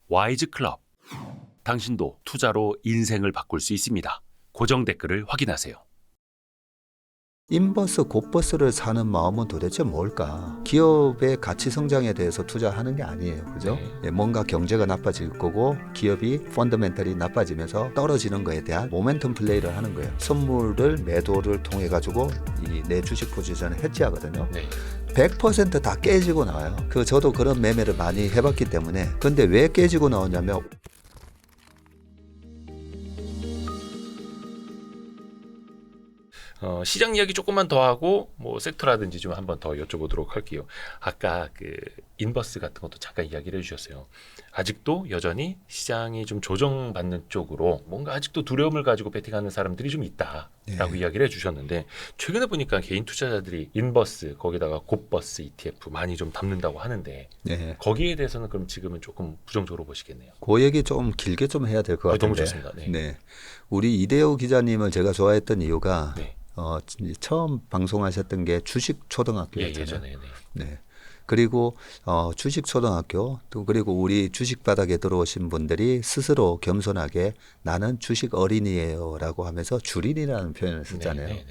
와이즈 클럽. 당신도 투자로 인생을 바꿀 수 있습니다. 고정 댓글을 확인하세요. 인버스 곧버스를 사는 마음은 도대체 뭘까? 기업의 가치 성장에 대해서 투자하는 게 아니에요. 그죠? 네. 예, 뭔가 경제가 나빠질 거고 기업이 펀더멘털이 나빠지면서 떨어지는 거에 대한 모멘텀 플레이를 하는 거예요. 선물을 매도를 통해 가지고 이 내 주식 포지션을 해지하거든요. 네. 100%다 깨지고 나와요. 저도 그런 매매를 많이 해봤기 때문에. 근데 왜 깨지고 나오냐면 시장 이야기 조금만 더 하고 뭐 섹터라든지 좀 한번 더 여쭤보도록 할게요. 아까 그 인버스 같은 것도 잠깐 이야기를 해주셨어요. 아직도 여전히 시장이 좀 조정받는 쪽으로 뭔가 아직도 두려움을 가지고 베팅하는 사람들이 좀 있다라고 이야기를 해주셨는데, 최근에 보니까 개인 투자자들이 인버스 거기다가 곧버스 ETF 많이 좀 담는다고 하는데 네. 거기에 대해서는 그럼 지금은 조금 부정적으로 보시겠네요. 그 얘기 좀 길게 좀 해야 될 것 같은데. 너무 좋습니다. 네. 네. 우리 이대호 기자님을 제가 좋아했던 이유가 네. 처음 방송하셨던 게 주식 예, 초등학교였잖아요. 예전에. 네. 네. 그리고 주식 초등학교 또 그리고 우리 주식 바닥에 들어오신 분들이 스스로 겸손하게 나는 주식 어린이에요라고 하면서 주린이라는 표현을 썼잖아요. 네.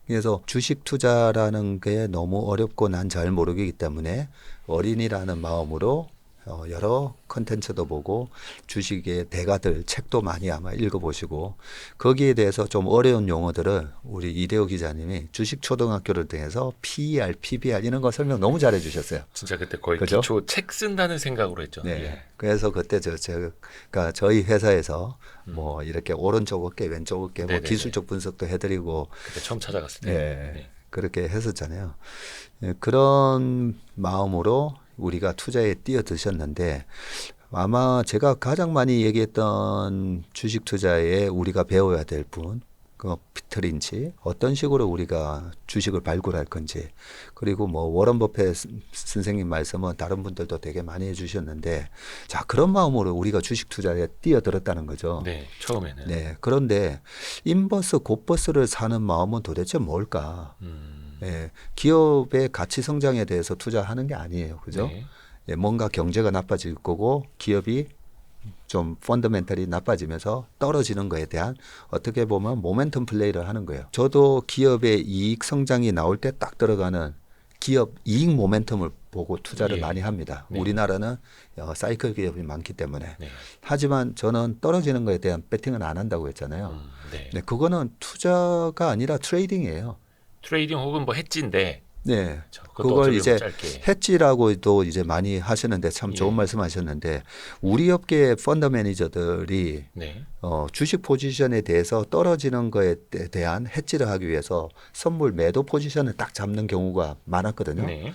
그래서 주식 투자라는 게 너무 어렵고 난 잘 모르기 때문에 어린이라는 마음으로 여러 컨텐츠도 보고 주식의 대가들 책도 많이 아마 읽어보시고 거기에 대해서 좀 어려운 용어들을 우리 이대호 기자님이 주식 초등학교를 통해서 PER, PBR 이런 거 설명 너무 잘해 주셨어요. 진짜 그때 거의 그죠? 기초 책 쓴다는 생각으로 했죠. 네. 예. 그래서 그때 제가 저희 회사에서 뭐 이렇게 오른쪽 어깨, 왼쪽 어깨 뭐 네네네. 기술적 분석도 해드리고 그때 처음 찾아갔을 때. 네. 그렇게 했었잖아요. 예, 그런 마음으로 우리가 투자에 뛰어드셨는데 아마 제가 가장 많이 얘기했던 주식 투자에 우리가 배워야 될 분, 그 피터 린치, 어떤 식으로 우리가 주식을 발굴할 건지, 그리고 뭐 워런 버핏 선생님 말씀은 다른 분들도 되게 많이 해주셨는데, 자 그런 마음으로 우리가 주식 투자에 뛰어들었다는 거죠. 네, 처음에는. 네, 그런데 인버스 곧버스를 사는 마음은 도대체 뭘까? 예, 기업의 가치 성장에 대해서 투자하는 게 아니에요. 그죠? 네. 예, 뭔가 경제가 나빠질 거고 기업이 좀 펀더멘털이 나빠지면서 떨어지는 거에 대한 어떻게 보면 모멘텀 플레이를 하는 거예요. 저도 기업의 이익 성장이 나올 때 딱 들어가는 기업 이익 모멘텀을 보고 투자를 예. 많이 합니다. 네. 우리나라는 사이클 기업이 많기 때문에. 네. 하지만 저는 떨어지는 거에 대한 배팅은 안 한다고 했잖아요. 네. 네, 그거는 투자가 아니라 트레이딩이에요. 트레이딩 혹은 뭐 해지인데 네. 그것도 그걸 어떻게 이제 보면 짧게. 해지라고도 이제 많이 하시는데 참 좋은 예. 말씀하셨는데 우리 업계의 펀더 매니저들이 네. 주식 포지션에 대해서 떨어지는 거에 대한 해지를 하기 위해서 선물 매도 포지션을 딱 잡는 경우가 많았거든요. 네.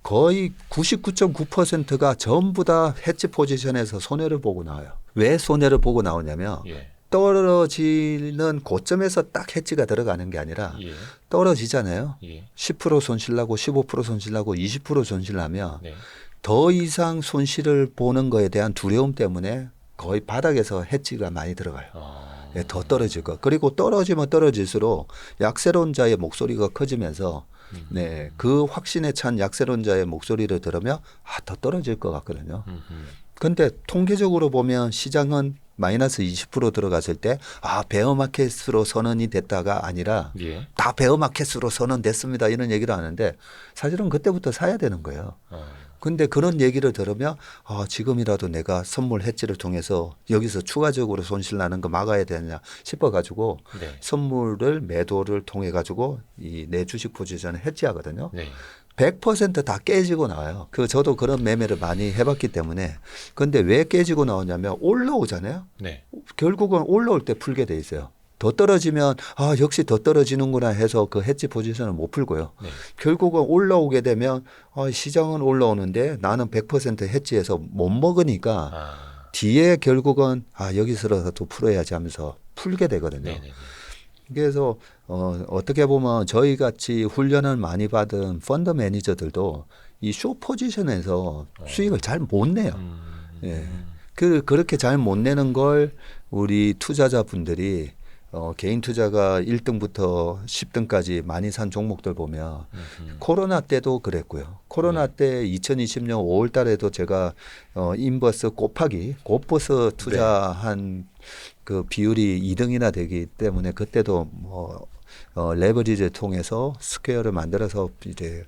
거의 99.9%가 전부 다 해지 포지션에서 손해를 보고 나와요. 왜 손해를 보고 나오냐면 예. 떨어지는 고점에서 딱 해지가 들어가는 게 아니라 예. 떨어지잖아요. 예. 10% 손실 나고 15% 손실 나고 20% 손실 나면 네. 더 이상 손실을 보는 거에 대한 두려움 때문에 거의 바닥에서 해지가 많이 들어가요. 예, 더 떨어질 거. 그리고 떨어지면 떨어질수록 약세론자의 목소리가 커지면서 네, 그 확신에 찬 약세론자의 목소리를 들으면 더 떨어질 것 같거든요. 근데 통계적으로 보면 시장은 마이너스 20% 들어갔을 때 베어마켓으로 선언이 됐다가 아니라 예. 다 베어마켓으로 선언됐습니다 이런 얘기를 하는데 사실은 그때부터 사야 되는 거예요. 근데 그런 얘기를 들으면 지금이라도 내가 선물 해지를 통해서 여기서 추가적으로 손실 나는 거 막아야 되냐 싶어가지고 네. 선물을 매도를 통해 가지고 이 내 주식 포지션을 해지하거든요. 네. 100%다 깨지고 나와요. 저도 그런 매매를 많이 해봤기 때문에. 근데 왜 깨지고 나오냐면 올라오잖아요. 네. 결국은 올라올 때 풀게 돼 있어요. 더 떨어지면 역시 더 떨어지는구나 해서 그 해지 포지션을 못 풀고요. 네. 결국은 올라오게 되면 시장은 올라오는데 나는 100% 해지해서 못 먹으니까 뒤에 결국은 여기서라도 풀어야지 하면서 풀게 되거든요. 네네. 그래서 어떻게 보면 저희 같이 훈련을 많이 받은 펀더 매니저들도 이 숏 포지션에서 수익을 잘 못 내요. 예. 그렇게 잘 못 내는 걸 우리 투자자분들이 개인 투자가 1등부터 10등까지 많이 산 종목들 보면 코로나 때도 그랬고요. 코로나 때 2020년 5월 달에도 제가 인버스 곱하기 곱버스 투자한 그 비율이 2등이나 되기 때문에 그때도 뭐 레버리지를 통해서 스퀘어를 만들어서 이제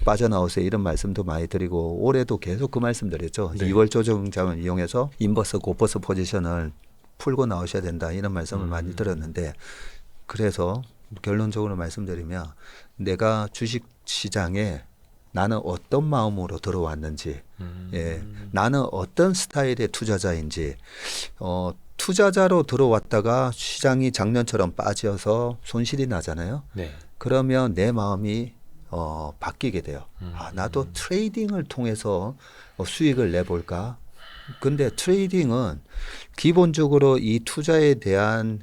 빠져나오세요 이런 말씀도 많이 드리고 올해도 계속 그 말씀 드렸죠. 네. 2월 조정장을 이용해서 인버스 곱버스 포지션을 풀고 나오셔야 된다 이런 말씀을 많이 들었는데 그래서 결론적으로 말씀드리면 내가 주식 시장에 나는 어떤 마음으로 들어왔는지 예, 나는 어떤 스타일의 투자자인지 투자자로 들어왔다가 시장이 작년처럼 빠져서 손실이 나잖아요. 네. 그러면 내 마음이 바뀌게 돼요. 아, 나도 트레이딩을 통해서 수익을 내볼까? 근데 트레이딩은 기본적으로 이 투자에 대한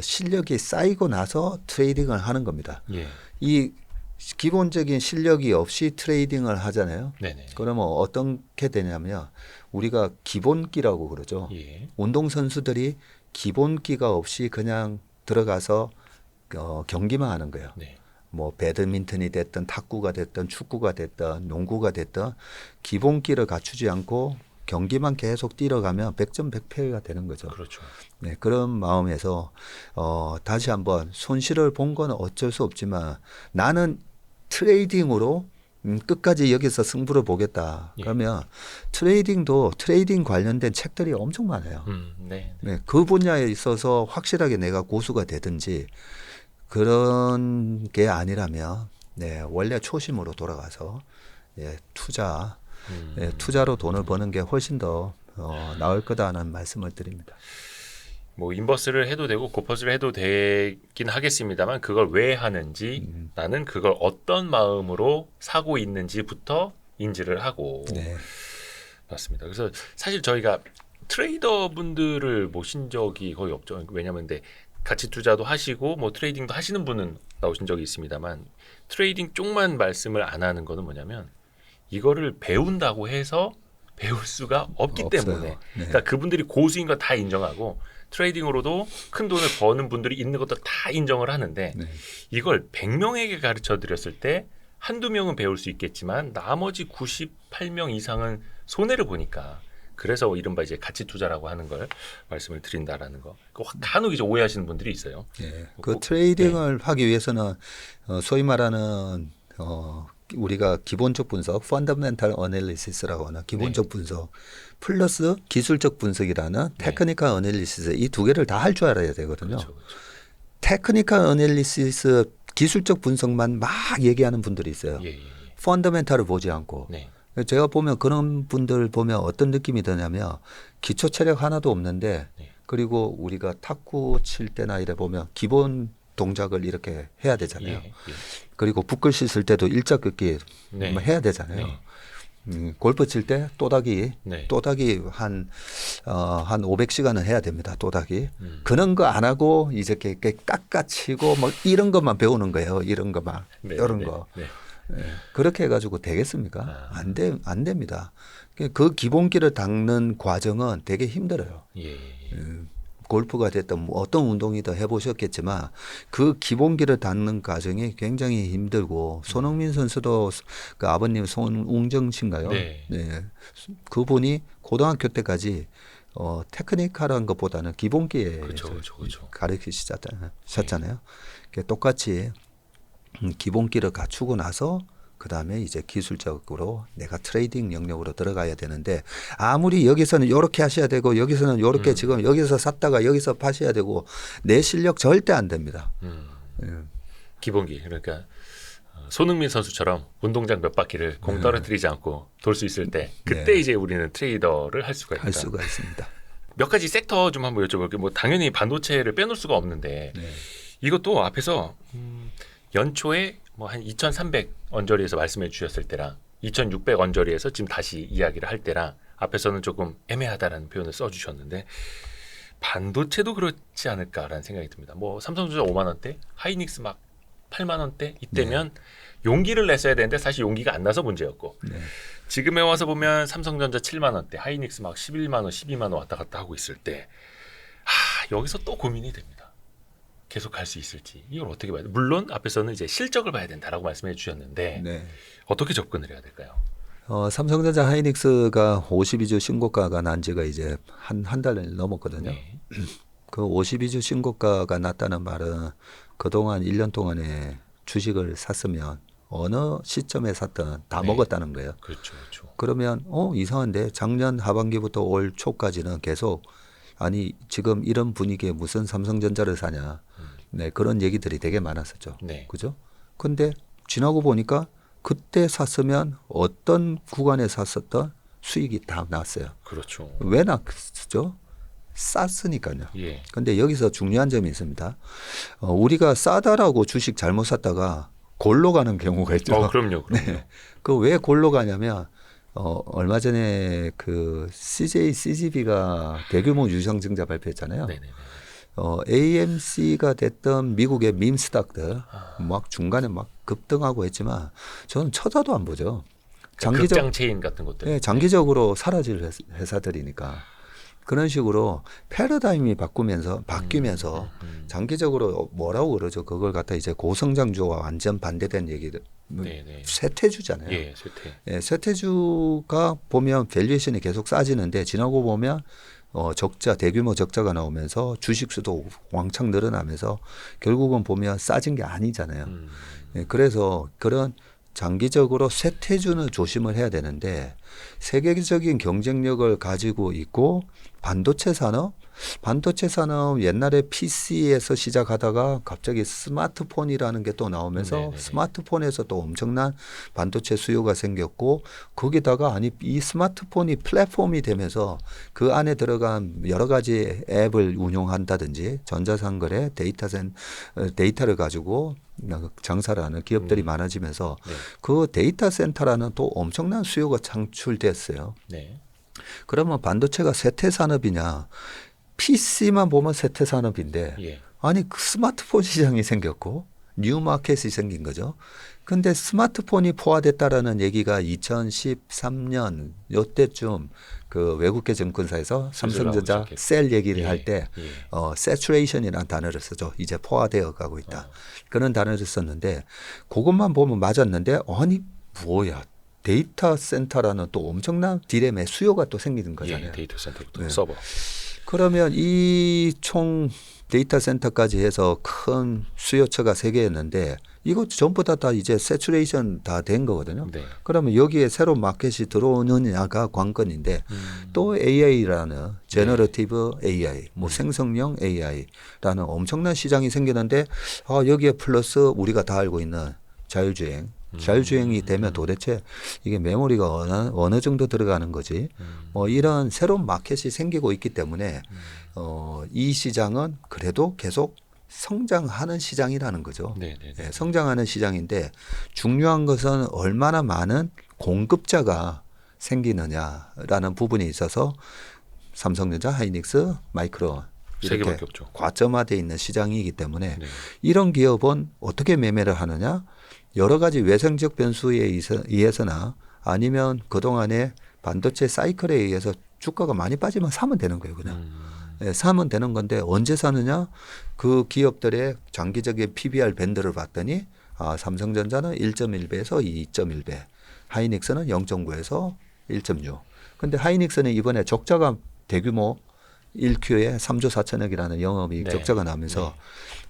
실력이 쌓이고 나서 트레이딩을 하는 겁니다. 예. 이 기본적인 실력이 없이 트레이딩을 하잖아요. 네네. 그러면 어떻게 되냐면 우리가 기본기라고 그러죠. 예. 운동선수들이 기본기가 없이 그냥 들어가서 경기만 하는 거예요. 네. 뭐 배드민턴이 됐든 탁구가 됐든 축구가 됐든 농구가 됐든 기본기를 갖추지 않고 경기만 계속 뛰어가면 100점 100패가 되는 거죠. 그렇죠. 네, 그런 마음에서 다시 한번 손실을 본 건 어쩔 수 없지만 나는 트레이딩으로 끝까지 여기서 승부를 보겠다. 예. 그러면 트레이딩도 트레이딩 관련된 책들이 엄청 많아요. 네. 네, 그 분야에 있어서 확실하게 내가 고수가 되든지 그런 게 아니라면 네, 원래 초심으로 돌아가서 예, 투자로 돈을 버는 게 훨씬 더 나을 거다는 말씀을 드립니다. 뭐 인버스를 해도 되고 고퍼스를 해도 되긴 하겠습니다만 그걸 왜 하는지 나는 그걸 어떤 마음으로 사고 있는지부터 인지를 하고 네. 맞습니다. 그래서 사실 저희가 트레이더 분들을 모신 적이 거의 없죠. 왜냐하면 근데 가치 투자도 하시고 뭐 트레이딩도 하시는 분은 나오신 적이 있습니다만 트레이딩 쪽만 말씀을 안 하는 거는 뭐냐면 이거를 배운다고 해서 배울 수가 없기 없어요. 때문에 네. 그러니까 그분들이 고수인 거 다 인정하고 트레이딩으로도 큰 돈을 버는 분들이 있는 것도 다 인정을 하는데 네. 이걸 100명에게 가르쳐 드렸을 때 한두 명은 배울 수 있겠지만 나머지 98명 이상은 손해를 보니까 그래서 이른바 이제 가치 투자라고 하는 걸 말씀을 드린다라는 거. 간혹 이제 오해하시는 분들이 있어요. 네. 그 트레이딩을 하기 위해서는 소위 말하는 우리가 기본적 분석, fundamental analysis라고 하는 기본적 분석 플러스 기술적 분석이라는 테크니컬 어널리시스 이 두 개를 다 할 줄 알아야 되거든요. 그렇죠, 그렇죠. 테크니컬 어널리시스 기술적 분석만 막 얘기하는 분들이 있어요. 예. 펀더멘탈을 보지 않고. 네. 제가 보면 그런 분들 보면 어떤 느낌이 드냐면 기초 체력 하나도 없는데 네. 그리고 우리가 탁구 칠 때나 이래 보면 기본 동작을 이렇게 해야 되잖아요. 예. 그리고 붓글 씻을 때도 일자 긋기 네. 해야 되잖아요. 네. 골프 칠 때 또다기 네. 한 500시간은 해야 됩니다. 또다기. 그런 거 안 하고 이제 이렇게 깎아치고 뭐 이런 것만 배우는 거예요. 이런 것만. 네. 이런 네. 거. 네. 그렇게 해가지고 되겠습니까? 안 됩니다. 그 기본기를 닦는 과정은 되게 힘들어요. 예. 골프가 됐든 뭐 어떤 운동이든 해보셨겠지만 그 기본기를 닦는 과정이 굉장히 힘들고 손흥민 선수도 그 아버님 손웅정 씨인가요? 네. 그분이 고등학교 때까지 테크니컬한 것보다는 기본기에 그렇죠. 가르치셨잖아요. 똑같이 기본기를 갖추고 나서 그 다음에 이제 기술적으로 내가 트레이딩 영역으로 들어가야 되는데 아무리 여기서는 이렇게 하셔야 되고 여기서는 이렇게 지금 여기서 샀다가 여기서 파셔야 되고 내 실력 절대 안 됩니다. 기본기 그러니까 손흥민 선수처럼 운동장 몇 바퀴를 공 떨어뜨리지 않고 돌 수 있을 때 그때 이제 우리는 트레이더를 할 수가 있다. 할 수가 있습니다. 몇 가지 섹터 좀 한번 여쭤볼게요. 뭐 당연히 반도체를 빼놓을 수가 없는데 이것도 앞에서 연초에 뭐 한 2,300 언저리에서 말씀해 주셨을 때랑 2,600 언저리에서 지금 다시 이야기를 할 때랑 앞에서는 조금 애매하다라는 표현을 써주셨는데 반도체도 그렇지 않을까라는 생각이 듭니다. 뭐 삼성전자 5만 원대, 하이닉스 막 8만 원대 이때면 용기를 냈어야 되는데 사실 용기가 안 나서 문제였고 지금에 와서 보면 삼성전자 7만 원대, 하이닉스 막 11만 원, 12만 원 왔다 갔다 하고 있을 때 여기서 또 고민이 됩니다. 계속 갈 수 있을지 이걸 어떻게 봐야 돼? 물론 앞에서는 이제 실적을 봐야 된다라고 말씀해 주셨는데 네. 어떻게 접근을 해야 될까요? 삼성전자 하이닉스가 52주 신고가가 난 지가 이제 한 달 넘었거든요. 네. 그 52주 신고가가 났다는 말은 그동안 1년 동안에 주식을 샀으면 어느 시점에 샀든 다 네. 먹었다는 거예요. 그렇죠, 그렇죠. 그러면 이상한데 작년 하반기부터 올 초까지는 계속 아니 지금 이런 분위기에 무슨 삼성전자를 사냐. 네, 그런 얘기들이 되게 많았었죠. 네. 그죠? 근데 지나고 보니까 그때 샀으면 어떤 구간에 샀었던 수익이 다 났어요. 그렇죠. 왜 났죠? 쌌으니까요. 예. 근데 여기서 중요한 점이 있습니다. 우리가 싸다라고 주식 잘못 샀다가 골로 가는 경우가 있죠. 그럼요, 그럼요. 그 왜 골로 가냐면 얼마 전에 그 CJCGV가 대규모 유상증자 발표했잖아요. 네네네. AMC가 됐던 미국의 밈스닥들 막 중간에 막 급등하고 했지만 저는 쳐다도 안 보죠. 극장 체인 같은 것들. 네, 장기적으로 사라질 회사들이니까 그런 식으로 패러다임이 바뀌면서 장기적으로 뭐라고 그러죠? 그걸 갖다 이제 고성장주와 완전 반대된 얘기들. 네네. 쇠퇴주잖아요. 예, 쇠퇴. 예, 쇠퇴주가 보면 밸류에이션이 계속 싸지는데 지나고 보면 적자 대규모 적자가 나오면서 주식수도 왕창 늘어나면서 결국은 보면 싸진 게 아니잖아요. 예, 그래서 그런 장기적으로 쇠퇴주는 조심을 해야 되는데 세계적인 경쟁력을 가지고 있고 반도체 산업 옛날에 PC에서 시작하다가 갑자기 스마트폰이라는 게 또 나오면서 네네네. 스마트폰에서 또 엄청난 반도체 수요가 생겼고 거기다가 아니 이 스마트폰이 플랫폼이 되면서 그 안에 들어간 여러 가지 앱을 운용한다든지 전자상거래 데이터를 가지고 장사를 하는 기업들이 많아지면서 네. 그 데이터 센터라는 또 엄청난 수요가 창출됐어요. 네. 그러면 반도체가 쇠퇴 산업이냐? PC만 보면 쇠퇴 산업인데 예. 아니 그 스마트폰 시장이 생겼고 뉴 마켓이 생긴 거죠. 근데 스마트폰이 포화됐다라는 얘기가 2013년 요때쯤 그 외국계 증권사에서 삼성전자 시작했고. 셀 얘기를 예. 할 때 예. saturation이라는 단어를 쓰죠. 이제 포화되어 가고 있다. 그런 단어를 썼는데 그것만 보면 맞았는데 아니 뭐야 데이터 센터라는 또 엄청난 디램의 수요가 또 생기는 거잖아요. 예. 데이터 센터부터 네. 서버. 그러면 이 총 데이터 센터까지 해서 큰 수요처가 3개였는데 이거 전부 다 이제 세츄레이션 다 된 거거든요. 네. 그러면 여기에 새로운 마켓이 들어오느냐가 관건인데 또 AI라는 제너러티브 AI, 뭐 생성형 AI라는 엄청난 시장이 생기는데 여기에 플러스 우리가 다 알고 있는 자율주행이 되면 도대체 이게 메모리가 어느 정도 들어가는 거지. 이런 새로운 마켓이 생기고 있기 때문에 이 시장은 그래도 계속 성장하는 시장이라는 거죠. 네네네. 예, 성장하는 시장인데 중요한 것은 얼마나 많은 공급자가 생기느냐라는 부분이 있어서 삼성전자, 하이닉스, 마이크론 세 이렇게 개밖에 없죠. 과점화되어 있는 시장이기 때문에 네. 이런 기업은 어떻게 매매를 하느냐? 여러 가지 외생적 변수에 의해서나 아니면 그동안에 반도체 사이클에 의해서 주가가 많이 빠지면 사면 되는 거예요. 그냥. 예, 사면 되는 건데 언제 사느냐? 그 기업들의 장기적인 PBR 밴드를 봤더니 삼성전자는 1.1배에서 2.1배, 하이닉스는 0.9에서 1.6. 근데 하이닉스는 이번에 적자가 대규모 1Q에 3조 4천억이라는 영업이익 네. 적자가 나면서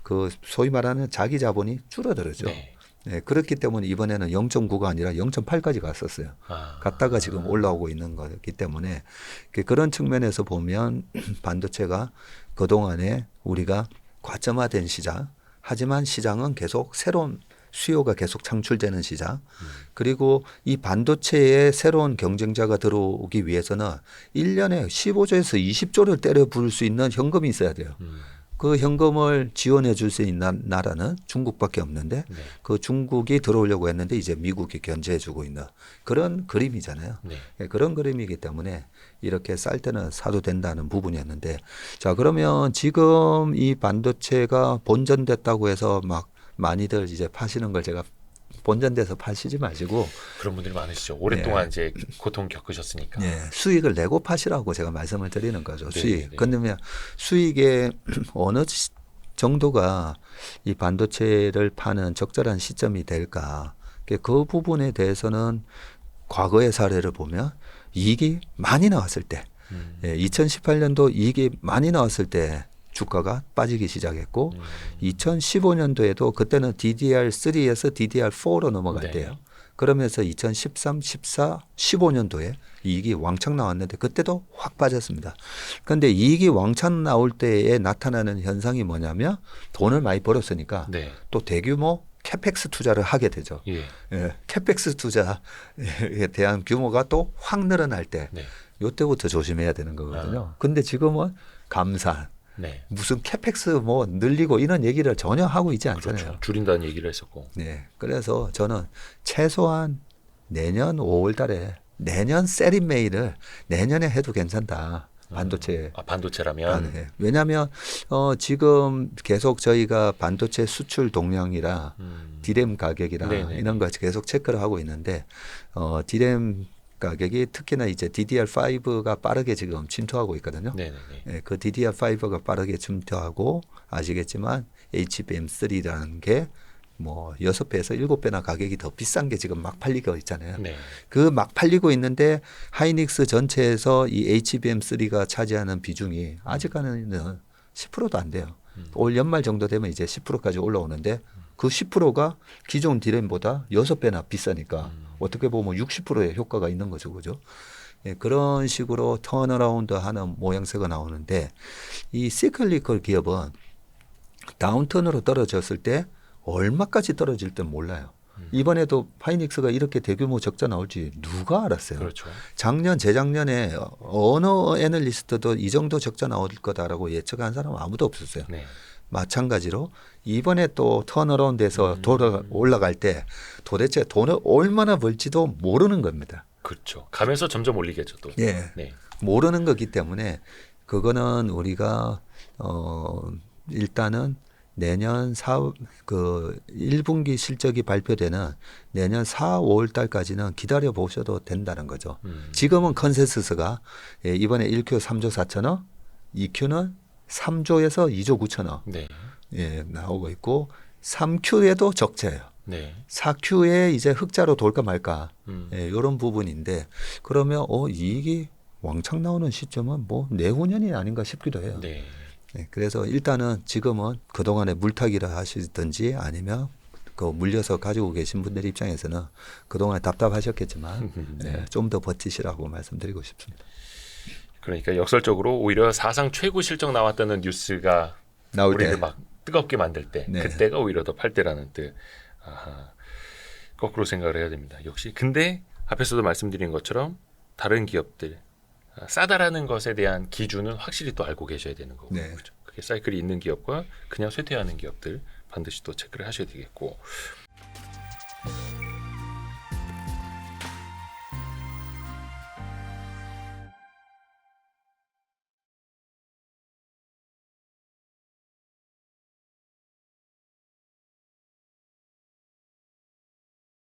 그 소위 말하는 자기 자본이 줄어들었죠. 네. 네, 그렇기 때문에 이번에는 0.9가 아니라 0.8까지 갔었어요. 갔다가 지금 올라오고 있는 거기 때문에 그런 측면에서 보면 반도체가 그동안에 우리가 과점화된 시장, 하지만 시장은 계속 새로운 수요가 계속 창출되는 시장, 그리고 이 반도체에 새로운 경쟁자가 들어오기 위해서는 1년에 15조에서 20조를 때려 부을 수 있는 현금이 있어야 돼요. 그 현금을 지원해 줄 수 있는 나라는 중국밖에 없는데 네. 그 중국이 들어오려고 했는데 이제 미국이 견제해 주고 있는 그런 그림이잖아요. 네. 예, 그런 그림이기 때문에 이렇게 쌀 때는 사도 된다는 부분이었는데 자 그러면 지금 이 반도체가 본전됐다고 해서 막 많이들 이제 파시는 걸 제가 본전돼서 파시지 마시고 그런 분들이 많으시죠. 오랫동안 이제 고통 겪으셨으니까. 수익을 내고 파시라고 제가 말씀을 드리는 거죠. 네, 수익. 네. 그러면 수익의 어느 정도가 이 반도체를 파는 적절한 시점이 될까? 그 부분에 대해서는 과거의 사례를 보면 이익이 많이 나왔을 때, 2018년도 이익이 많이 나왔을 때 주가가 빠지기 시작했고, 2015년도에도 그때는 DDR3에서 DDR4로 넘어갈 네. 때예요. 그러면서 2013, 14, 15년도에 이익이 왕창 나왔는데 그때도 확 빠졌습니다. 그런데 이익이 왕창 나올 때에 나타나는 현상이 뭐냐면 돈을 많이 벌었으니까 네. 또 대규모 캐펙스 투자를 하게 되죠. 예. 예, 캐펙스 투자에 대한 규모가 또 확 늘어날 때 네. 이때부터 조심해야 되는 거거든요. 근데 지금은 감산, 네. 무슨 캐펙스 뭐 늘리고 이런 얘기를 전혀 하고 있지 않잖아요. 그렇죠. 줄인다는 얘기를 했었고. 네, 그래서 저는 최소한 내년 5월 달에 내년 세린 메이를 내년에 해도 괜찮다. 반도체. 반도체라면. 네. 왜냐하면 지금 계속 저희가 반도체 수출 동향이라 디램 가격이라 네네. 이런 거 계속 체크를 하고 있는데 디램 가격이 특히나 이제 DDR5가 빠르게 지금 침투하고 있거든요. 네네네. 예, 그 DDR5가 빠르게 침투하고 아시겠지만 HBM3라는 게 뭐 6배에서 7배나 가격이 더 비싼 게 지금 막 팔리고 있잖아요. 네. 그 막 팔리고 있는데 하이닉스 전체에서 이 HBM3가 차지하는 비중이 아직까지는 10%도 안 돼요. 올 연말 정도 되면 이제 10%까지 올라오는데 그 10%가 기존 디램보다 6배나 비싸니까 어떻게 보면 60%의 효과가 있는 거죠. 그죠? 예, 그런 식으로 턴어라운드 하는 모양새가 나오는데 이 시클리컬 기업은 다운턴으로 떨어졌을 때 얼마까지 떨어질 땐 몰라요. 이번에도 하이닉스가 이렇게 대규모 적자 나올지 누가 알았어요. 그렇죠. 작년, 재작년에 어느 애널리스트도 이 정도 적자 나올 거다라고 예측한 사람은 아무도 없었어요. 네. 마찬가지로 이번에 또 턴어라운드에서 올라갈 때 도대체 돈을 얼마나 벌지도 모르는 겁니다. 그렇죠. 가면서 점점 올리겠죠 또. 예, 네. 모르는 거기 때문에 그거는 우리가 일단은 내년 1분기 실적이 발표되는 내년 4, 5월 달까지는 기다려 보셔도 된다는 거죠. 지금은 컨센서스가 이번에 1Q 3조 4천억, 2Q는 3조에서 2조 9천억 네. 예, 나오고 있고 3Q에도 적자예요. 네. 4Q에 이제 흑자로 돌까 말까 음. 이런 부분인데 그러면 이익이 왕창 나오는 시점은 뭐 내후년이 아닌가 싶기도 해요. 네. 네, 그래서 일단은 지금은 그동안에 물타기를 하시든지 아니면 그 물려서 가지고 계신 분들 입장에서는 그동안 답답하셨겠지만 네. 좀 더 버티시라고 말씀드리고 싶습니다. 그러니까 역설적으로 오히려 사상 최고 실적 나왔다는 뉴스가 나올 우리를 때 막 뜨겁게 만들 때 네. 그때가 오히려 더 팔 때라는 뜻. 아하. 거꾸로 생각을 해야 됩니다. 역시 근데 앞에서도 말씀드린 것처럼 다른 기업들 싸다라는 것에 대한 기준은 확실히 또 알고 계셔야 되는 거고 네. 그렇죠. 그게 사이클이 있는 기업과 그냥 쇠퇴하는 기업들 반드시 또 체크를 하셔야 되겠고